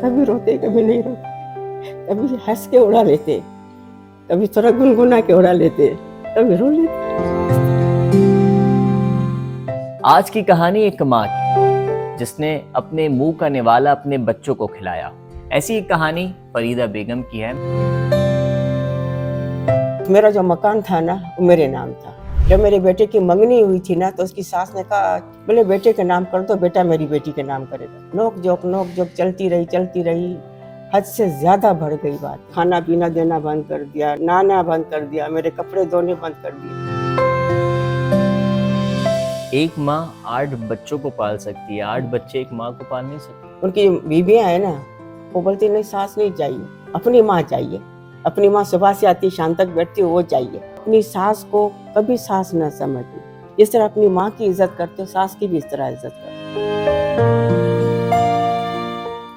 कभी रोते कभी नहीं रोते, कभी हंस के उड़ा लेते, कभी थोड़ा गुनगुना के उड़ा लेते, कभी रो लेते। आज की कहानी एक माँ की जिसने अपने मुंह का निवाला अपने बच्चों को खिलाया। ऐसी एक कहानी फरीदा बेगम की है। मेरा जो मकान था ना वो मेरे नाम था। जब मेरे बेटे की मंगनी हुई थी ना तो उसकी सास ने कहा बोले बेटे के नाम कर दो, बेटा मेरी बेटी के नाम करेगा। नोक जोक चलती रही। हद से ज्यादा बढ़ गई बात। खाना पीना देना बंद कर दिया, नहाना बंद कर दिया, मेरे कपड़े धोने बंद कर दिए। एक माँ 8 बच्चों को पाल सकती है, 8 बच्चे एक माँ को पाल नहीं सकते। उनकी बीबियां है ना, वो बोलती नहीं सास नहीं चाहिए, अपनी माँ चाहिए। अपनी माँ सुबह से आती शाम तक बैठती वो चाहिए। अपनी सास को कभी सास न समझनी। जिस तरह अपनी माँ की इज्जत करते हो सास की भी इस तरह इज्जत करो।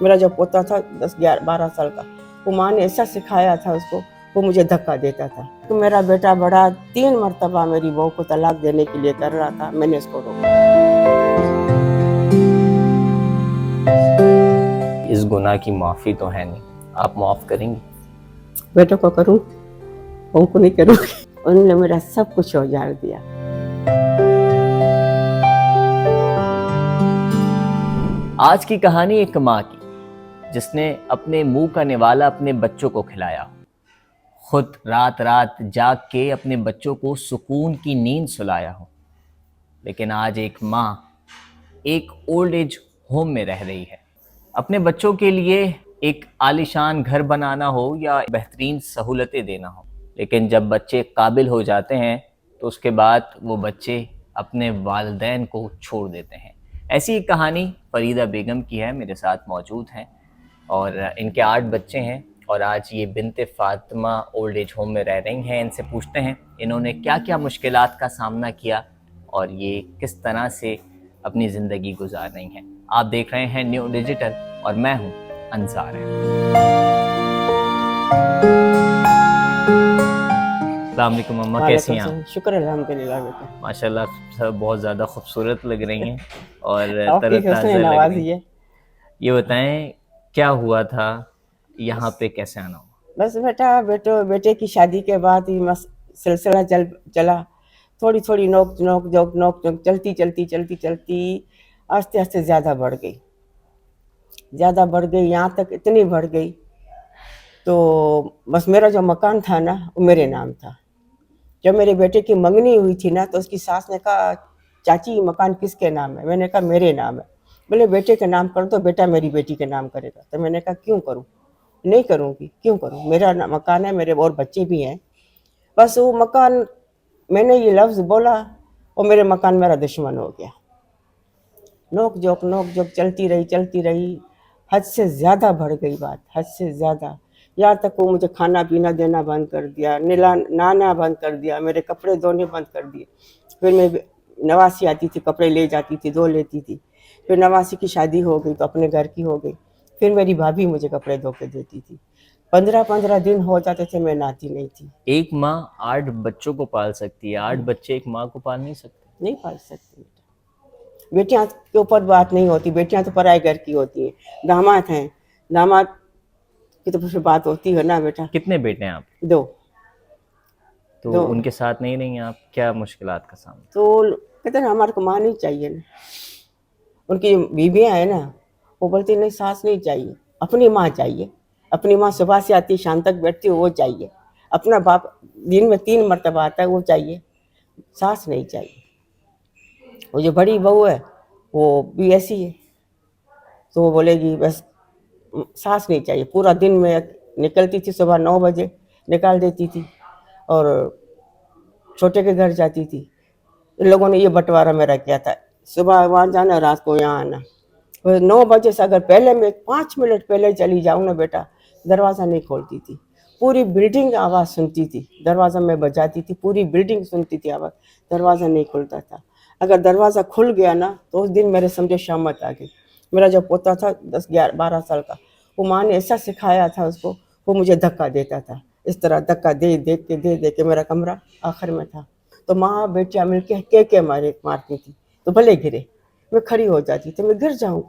मेरा जो पोता था 10-12 साल का, वो माँ ने ऐसा सिखाया था उसको, वो मुझे धक्का देता था। तो मेरा बेटा बड़ा 3 मरतबा मेरी बहू को तलाक देने के लिए कर रहा था, मैंने उसको रोका। इस गुनाह की माफी तो है नहीं, आप माफ करेंगी? बेटों को करूं, बहू को नहीं करूंगी। उन्होंने मेरा सब कुछ उजाड़ दिया। आज की कहानी एक माँ की जिसने अपने मुंह का निवाला अपने बच्चों को खिलाया, खुद रात रात जाग के अपने बच्चों को सुकून की नींद सुलाया हो। लेकिन आज एक माँ एक ओल्ड एज होम में रह रही है। अपने बच्चों के लिए एक आलीशान घर बनाना हो या बेहतरीन सहूलतें देना हो, लेकिन जब बच्चे काबिल हो जाते हैं तो उसके बाद वो बच्चे अपने वालिदैन को छोड़ देते हैं। ऐसी एक कहानी फरीदा बेगम की है, मेरे साथ मौजूद हैं और इनके 8 बच्चे हैं और आज ये बिनते फातिमा ओल्ड एज होम में रह रही हैं। इनसे पूछते हैं इन्होंने क्या क्या मुश्किलात का सामना किया और ये किस तरह से अपनी ज़िंदगी गुजार रही हैं। आप देख रहे हैं न्यू डिजिटल और मैं हूं अंसार। अस्सलाम वालेकुम मम्मा, कैसी हैं आप? शुक्र अल्हम्दुलिल्लाह बेटा। माशाल्लाह सब बहुत ज़्यादा खूबसूरत लग रही हैं और आपकी तरोताज़ा हुस्न लग रही नवाज़ी हैं। है। ये बताएं क्या हुआ था, यहाँ पे कैसे आना हुआ? बस बेटा बेटे की शादी के बाद ही सिलसिला चला। थोड़ी थोड़ी नोक जोक चलती आस्ते आस्ते ज़्यादा बढ़ गई। यहाँ तक इतनी बढ़ गई तो बस मेरा जो मकान था ना वो मेरे नाम था। जब मेरे बेटे की मंगनी हुई थी ना तो उसकी सास ने कहा चाची मकान किसके नाम है? मैंने कहा मेरे नाम है। बोले बेटे के नाम कर दो, बेटा मेरी बेटी के नाम करेगा। तो मैंने कहा क्यों करूं? नहीं करूंगी, क्यों करूं? मेरा मकान है, मेरे और बच्चे भी हैं। बस वो मकान, मैंने ये लफ्ज़ बोला और मेरे मकान मेरा दुश्मन हो गया। नोक जोक चलती रही। हद से ज़्यादा बढ़ गई बात, हद से ज़्यादा। यहाँ तक वो मुझे खाना पीना देना बंद कर दिया, नहाना बंद कर दिया, मेरे कपड़े धोने बंद कर दिए। फिर मैं नवासी आती थी, कपड़े ले जाती थी, धो लेती थी। फिर नवासी की शादी हो गई तो अपने घर की हो गई। फिर मेरी भाभी मुझे कपड़े धो के देती थी। 15-15 दिन हो जाते थे मैं नहाती नहीं थी। एक माँ 8 बच्चों को पाल सकती है, 8 बच्चे एक माँ को पाल नहीं सकते। नहीं पाल सकती बेटा। बेटियां के ऊपर बात नहीं होती, बेटियां तो पराए घर की होती हैं। दामाद हैं, दामाद की तो फिर बात होती है ना बेटा। कितने बेटे हैं आप? 2। तो 2 उनके साथ नहीं रही आप, क्या मुश्किलात का सामना? तो कहते ना हमारे को माँ नहीं चाहिए ना। उनकी बीबियां है ना, वो बोलती नहीं सास नहीं चाहिए, अपनी माँ चाहिए। अपनी माँ सुबह से आती शाम तक बैठती वो चाहिए। अपना बाप दिन में 3 मरतबा आता है वो चाहिए, सास नहीं चाहिए। वो जो बड़ी बहू है वो भी ऐसी है, तो वो बोलेगी बस सास नहीं चाहिए। पूरा दिन में निकलती थी, सुबह 9 बजे निकाल देती थी और छोटे के घर जाती थी। इन लोगों ने ये बंटवारा मेरा किया था, सुबह वहाँ जाना, रात को यहाँ आना। 9 बजे से अगर पहले मैं 5 मिनट पहले चली जाऊँ ना बेटा, दरवाज़ा नहीं खोलती थी। पूरी बिल्डिंग आवाज़ सुनती थी, दरवाज़ा मैं बजाती थी, पूरी बिल्डिंग सुनती थी आवाज़, दरवाज़ा नहीं खुलता था। अगर दरवाज़ा खुल गया ना तो उस दिन मेरे समझे शामत आ गई। मेरा जो पोता था 10-12 साल का, वो माँ ने ऐसा सिखाया था उसको, वो मुझे धक्का देता था। इस तरह धक्का दे के मेरा कमरा आखिर में था। तो माँ बेटियाँ मिल के मारती थी, तो भले गिरे। मैं खड़ी हो जाती तो मैं गिर जाऊँ।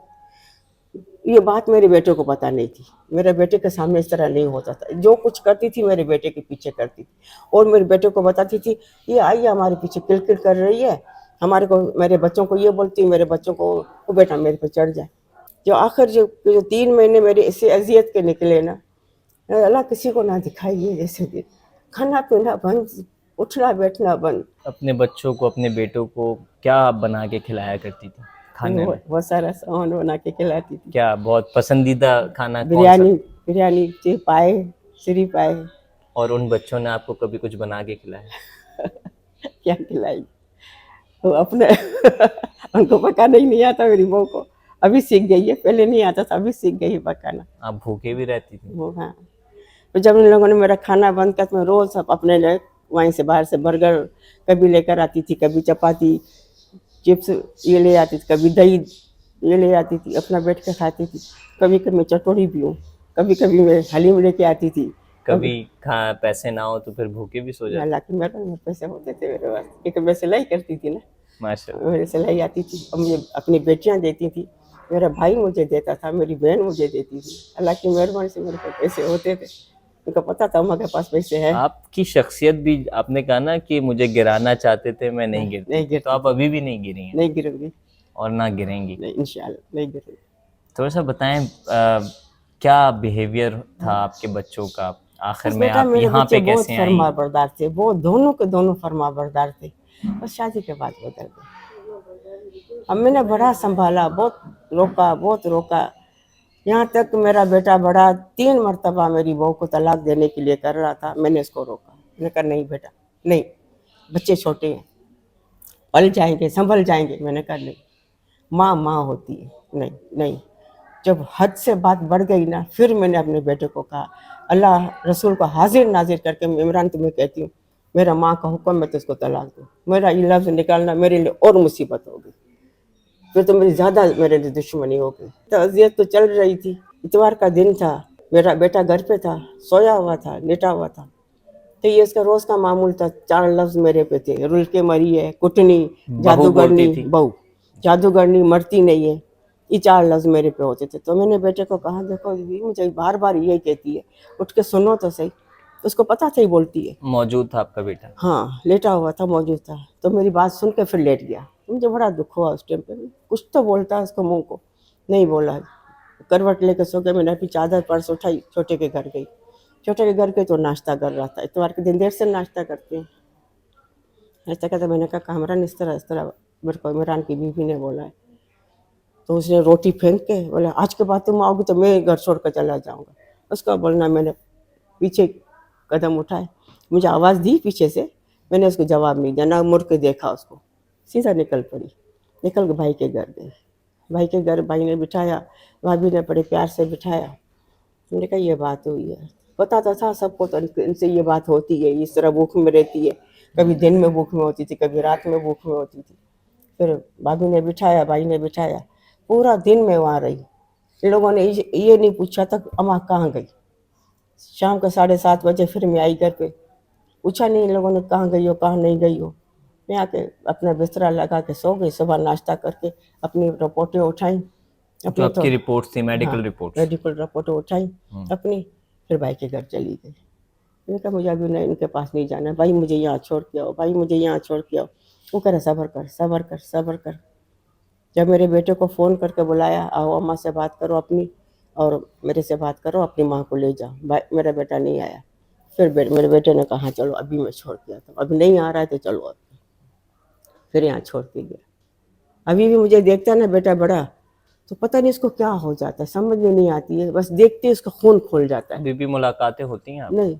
ये बात मेरे बेटे को पता नहीं थी। मेरे बेटे के सामने इस तरह नहीं होता था। जो कुछ करती थी मेरे बेटे के पीछे करती थी, और मेरे बेटे को बताती थी ये आई हमारे पीछे किलकिल कर रही है, हमारे को मेरे बच्चों को ये बोलती, मेरे बच्चों को वो बेटा मेरे पे चढ़ जाए। जो आखिर जो 3 महीने मेरे ऐसे अजियत के निकले ना, अल्लाह किसी को ना दिखाइए ऐसे दिन। खाना पीना बंद, उठना बैठना बंद। अपने बच्चों को, अपने बेटों को क्या आप बना के खिलाया करती थी खाने में? बहुत सारा सामान बना के खिलाती थी। क्या बहुत पसंदीदा खाना कौन सा? बिरयानी, बिरयानी से पाए, श्री पाए। और उन बच्चों ने आपको कभी कुछ बना के खिलाया? क्या खिलाई तो अपने उनको पकाना ही नहीं आता मेरी बहू को, अभी सीख गई है, पहले नहीं आता था, अभी सीख गई है पकाना आप भूखे भी रहती थी? वो। हाँ, तो जब इन लोगों ने मेरा खाना बंद किया तो मैं रोज सब अपने लिए वहीं से बाहर से बर्गर कभी लेकर आती थी, कभी चपाती चिप्स ये ले आती थी, कभी दही ये ले आती थी, अपना बैठ के खाती थी। कभी कभी मैं चटोरी भी हूँ, कभी कभी मैं हलीम लेके आती थी। कभी पैसे ना हो तो फिर भूखे भी सो जाते? हालांकि मेरे में पैसे होते थे मेरे पास, क्योंकि मैं सिलाई करती थी ना, माशाल्लाह। मेरी सिलाई आती थी और मुझे अपनी बेटियां देती थी, मेरा भाई मुझे देता था, मेरी बहन मुझे देती थी। हालांकि मेहरबानी से मेरे पास पैसे होते थे, उनको पता था अम्मा के पास पैसे है। आपकी शख्सियत भी, आपने कहा ना कि मुझे गिराना चाहते थे, मैं नहीं गिरती नहीं थी, गिरती तो आप अभी भी नहीं गिरी हैं नहीं गिरूंगी, और ना गिरेंगी। नहीं इंशाल्लाह नहीं गिरूंगी। थोड़ा सा बताएं क्या बिहेवियर था आपके बच्चों का? आखिर बस में बेटा आप मेरे यहाँ बच्चे पे बहुत कैसे आई? फरमा बरदार थे, वो दोनों के दोनों फरमा बरदार थे, बस शादी के बाद बदल गए। अब मैंने बड़ा संभाला, बहुत रोका, बहुत रोका, यहाँ तक मेरा बेटा बड़ा 3 मरतबा मेरी बहू को तलाक देने के लिए कर रहा था, मैंने इसको रोका। मैंने कहा नहीं बेटा नहीं, बच्चे छोटे हैं, पल जाएंगे, संभल जाएंगे। मैंने कहा नहीं, माँ माँ होती है, नहीं नहीं। जब हद से बात बढ़ गई ना, फिर मैंने अपने बेटे को कहा, अल्लाह रसूल को हाजिर नाजिर करके मैं इमरान तुम्हें कहती हूँ, मेरा माँ का हुक्म मैं तो इसको तलाक दूँ। मेरा ये लफ्ज़ निकालना मेरे लिए और मुसीबत होगी, फिर तो मेरी ज़्यादा मेरे लिए दुश्मनी हो गई। तो अजियत तो चल रही थी। इतवार का दिन था, मेरा बेटा घर पे था, सोया हुआ था, लेटा हुआ था, तो ये इसका रोज़ का मामूल था, 4 लफ्ज़ मेरे पे थे, रुल के मरी है, कुटनी, बहू जादूगरनी, बोलती थी? बहू जादूगरनी मरती नहीं है, ये 4 लफ्ज़ मेरे पे होते थे। तो मैंने बेटे को कहा देखो दीदी मुझे बार बार यही कहती है, उठ के सुनो तो सही। उसको पता था ही बोलती है। मौजूद था आपका बेटा? हाँ, लेटा हुआ था, मौजूद था, तो मेरी बात सुन के फिर लेट गया। मुझे बड़ा दुख हुआ उस टाइम पे, कुछ तो बोलता है उसको मुंह को, नहीं बोला। करवट लेके सो गया। मैंने अपनी चादर पर्स उठाई, छोटे के घर गई। छोटे के घर गई तो नाश्ता कर रहा था, इतवार के दिन देर से नाश्ता करते हैं। नाश्ता करते मैंने कहा कामरान इस तरह मेरे को इमरान की बीवी ने बोला है। तो उसने रोटी फेंक के बोला आज के बाद तुम आओगी तो मैं घर छोड़ कर चला जाऊँगा। उसका बोलना, मैंने पीछे कदम उठाए, मुझे आवाज़ दी पीछे से, मैंने उसको जवाब नहीं दिया, ना मुड़ के देखा उसको, सीधा निकल पड़ी। निकल के भाई के घर गई। भाई के घर भाई ने बिठाया, भाभी ने बड़े प्यार से बिठाया। मैंने कहा ये बात हुई है, पता तो था सबको, तो इनसे ये बात होती है, इस तरह भूख में रहती है, कभी दिन में भूख में होती थी, कभी रात में भूख में होती थी। फिर भाभी ने बिठाया, भाई ने बिठाया, पूरा दिन मैं वहाँ रही। इन लोगों ने ये नहीं पूछा तक अम्मा कहाँ गई। शाम को 7:30 बजे फिर मैं आई घर पे, पूछा नहीं इन लोगों ने कहाँ गई हो कहाँ नहीं गई हो। मैं आके अपना बिस्तरा लगा के सो गई। सुबह नाश्ता करके अपनी रिपोर्टें उठाई, जो अपनी तो आपकी रिपोर्ट्स थी, हाँ मेडिकल रिपोर्ट्स? मेडिकल रिपोर्टें उठाई अपनी, फिर भाई के घर चली गई। मैंने कहा मुझे अभी नहीं इनके पास नहीं जाना है, भाई मुझे यहाँ छोड़ के आओ, भाई मुझे यहाँ छोड़ के आओ। वो कह रहा सब्र कर सब्र कर सब्र कर। जब मेरे बेटे को फ़ोन करके बुलाया, आओ अम्मा से बात करो अपनी, और मेरे से बात करो, अपनी माँ को ले जाओ। भाई मेरा बेटा नहीं आया। फिर मेरे बेटे ने कहा चलो अभी मैं छोड़ के आता हूँ, अभी नहीं आ रहा है तो चलो अब। फिर यहाँ छोड़ के गया। अभी भी मुझे देखता है ना बेटा बड़ा, तो पता नहीं इसको क्या हो जाता है, समझ में नहीं आती है, बस देखते ही इसका खून खोल जाता है। अभी भी मुलाकातें होती हैं आप? नहीं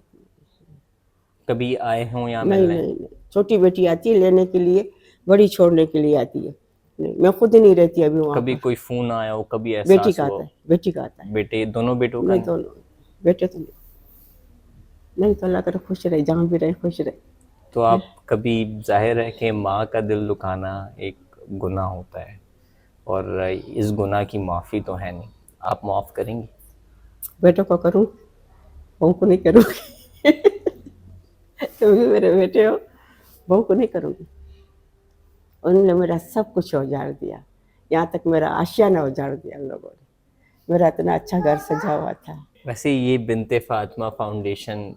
कभी आए हों यहाँ नहीं मिलने? नहीं नहीं, छोटी बेटी आती है लेने के लिए, बड़ी छोड़ने के लिए आती है। नहीं, मैं खुद ही नहीं रहती अभी वहाँ कभी पर। कोई फोन आया हो, कभी बेटी एहसास का हुआ आता हो? है, बेटी का आता है। बेटे, दोनों बेटों का नहीं नहीं? दोनों बेटे तो नहीं, तो अल्लाह करे खुश रहे, जहाँ भी रहे खुश रहे। तो आप कभी, जाहिर है कि माँ का दिल दुखाना एक गुनाह होता है, और इस गुनाह की माफ़ी तो है नहीं, आप माफ़ करेंगी? बेटों को करूँ, बहू को नहीं करूँगी। तुम भी मेरे बेटे हो, बहू को नहीं करूँगी। उन्होंने मेरा सब कुछ उजाड़ दिया, यहाँ तक मेरा आशियाना उजाड़ दिया उन लोगों ने। मेरा इतना अच्छा घर सजा हुआ था। वैसे ये बिनते फातिमा फाउंडेशन,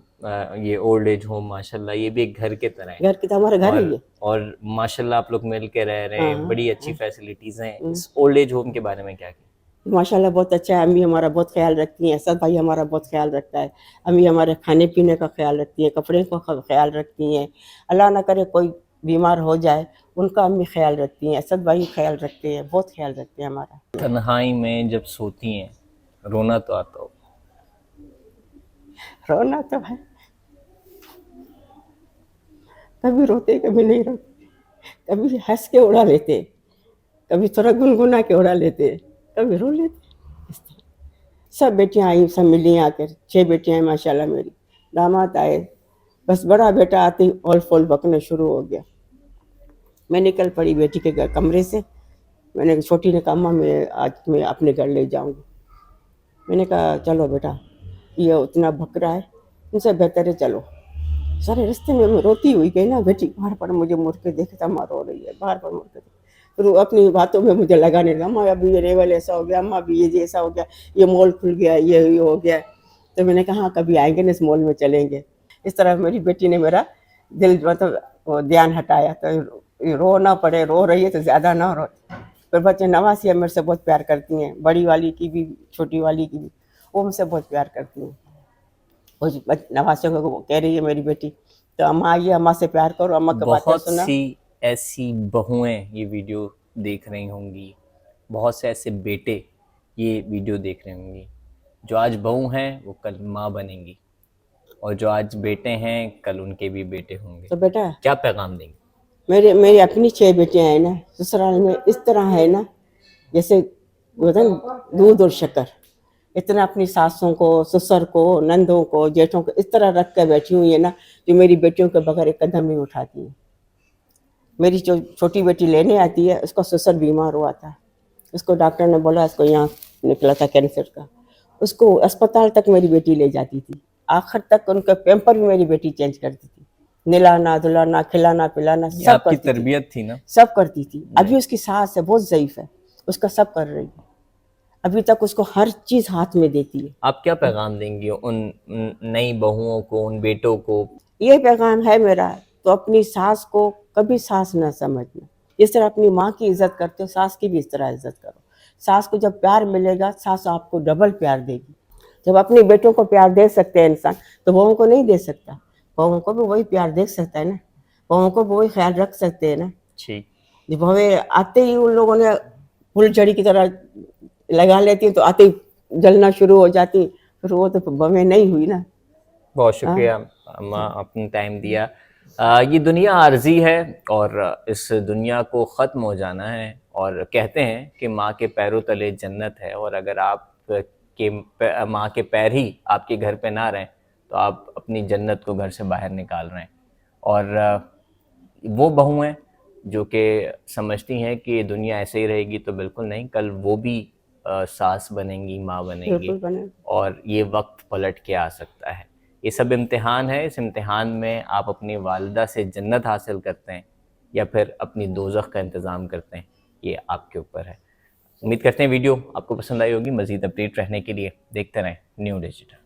ये ओल्ड एज होम माशाल्लाह ये भी एक घर के तरह है। घर की तो हमारा घर ही और है। और माशाल्लाह आप लोग मिल के रह रहे हैं, हाँ बड़ी अच्छी हाँ। फैसिलिटीज़ हैं। इस ओल्ड एज होम के बारे में क्या कहें? माशाल्लाह बहुत अच्छा है। अम्मी हमारा बहुत ख्याल रखती हैं, असद भाई हमारा बहुत ख्याल रखता है। अम्मी हमारे खाने पीने का ख्याल रखती है, कपड़े का ख्याल रखती हैं। अल्लाह ना करे कोई बीमार हो जाए, उनका अम्मी ख्याल रखती हैं, असद भाई ख्याल रखते हैं, बहुत ख्याल रखते हैं हमारा। तन्हाई में जब सोती हैं रोना तो आता हो? रोना तो है, कभी रोते कभी नहीं रोते, कभी हंस के उड़ा लेते, कभी थोड़ा गुनगुना के उड़ा लेते, कभी रो लेते। इस तरह सब बेटियां आई, सब मिली आकर, 6 बेटियां हैं माशाल्लाह मेरी। दामाद आए, बस बड़ा बेटा आते ही ओल फोल बकने शुरू हो गया। मैं निकल पड़ी बेटी के कमरे से। मैंने छोटी ने कहा अम्मा मैं अपने घर ले जाऊंगी। मैंने कहा चलो बेटा, ये उतना भक रहा है, इनसे बेहतर है चलो। सारे रास्ते में मैं रोती हुई गई ना, बेटी बाहर पर मुझे मुड़ के देखता, अम्मा रो रही है, बाहर पर मुड़ के फिर वो अपनी बातों में मुझे लगाने लगा, अम्मा अभी ये लेवल ऐसा हो गया, अम्मा अभी ये ऐसा हो गया, ये मॉल खुल गया, ये हो गया। तो मैंने कहा हाँ कभी आएंगे ना इस मॉल में चलेंगे। इस तरह मेरी बेटी ने मेरा दिल मतलब वो ध्यान हटाया, तो रो ना पड़े, रो रही है तो ज़्यादा ना रो। फिर बच्चे नवासिया मेरे से बहुत प्यार करती हैं, बड़ी वाली की भी छोटी वाली की भी, वो मुझसे बहुत प्यार करती हैं। कुछ नवासियों को कह रही है मेरी बेटी, तो अम्मा आइए, अम्मा से प्यार करो, अम्मा की बातें बहुत सुना। सी ऐसी बहुएं ये वीडियो देख रही होंगी, बहुत से ऐसे बेटे ये वीडियो देख रहे होंगे। जो आज बहू हैं वो कल माँ बनेंगी, और जो आज बेटे हैं कल उनके भी बेटे होंगे। तो बेटा क्या पैगाम देंगे? मेरी मेरी अपनी 6 बेटियां हैं ना, ससुराल में इस तरह है ना, जैसे बोलते हैं ना, दूध और शक्कर। इतना अपनी सासों को, ससुर को, नंदों को, जेठों को इस तरह रख कर बैठी हुई है ना, जो मेरी बेटियों के बगैर एक कदम नहीं उठाती है। मेरी जो छोटी बेटी लेने आती है, उसका ससुर बीमार हुआ था, उसको डॉक्टर ने बोला इसको यहाँ निकला था कैंसर का। उसको अस्पताल तक मेरी बेटी ले जाती थी, आखिर तक उनका पैम्पर भी मेरी बेटी चेंज करती थी, नहलाना धुलाना खिलाना पिलाना ये सब आपकी करती थी, तरबियत थी ना? सब करती थी। अभी उसकी सास है, बहुत ज़ईफ है, उसका सब कर रही है, अभी तक उसको हर चीज़ हाथ में देती है। आप क्या पैगाम देंगी उन नई बहुओं को, उन बेटों को? ये पैगाम है मेरा, तो अपनी सास को कभी सास ना समझना। जिस तरह अपनी माँ की इज्जत करते हो, सास की भी इस तरह इज्जत करो। सास को जब प्यार मिलेगा, सास आपको डबल प्यार देगी। जब अपने बेटों को प्यार दे सकते हैं इंसान, तो बहुओं को नहीं दे सकता? बहुओं को भी वही प्यार दे सकता है ना, बहुओं को भी वही ख्याल रख सकते हैं ना। ठीक। जब बहुएं आते ही उन लोगों ने फुलझड़ी की तरह लगा लेती हैं, तो आते ही जलना शुरू हो जाती, फिर वो तो बहुएं नहीं हुई ना। बहुत हाँ शुक्रिया अम्मा, आपने टाइम दिया। ये दुनिया आर्जी है और इस दुनिया को ख़त्म हो जाना है, और कहते हैं कि माँ के पैरों तले जन्नत है, और अगर आप के माँ के पैर ही आपके घर पे ना रहें तो आप अपनी जन्नत को घर से बाहर निकाल रहे हैं। और वो बहुएं जो कि समझती हैं कि ये दुनिया ऐसे ही रहेगी, तो बिल्कुल नहीं, कल वो भी सास बनेंगी, माँ बनेंगी, बिल्कुल बने। और ये वक्त पलट के आ सकता है। ये सब इम्तिहान है, इस इम्तिहान में आप अपनी वालिदा से जन्नत हासिल करते हैं या फिर अपनी दोज़ख का इंतज़ाम करते हैं, ये आपके ऊपर है। उम्मीद करते हैं वीडियो आपको पसंद आई होगी। मज़ीद अपडेट रहने के लिए देखते रहें न्यू डिजिटल।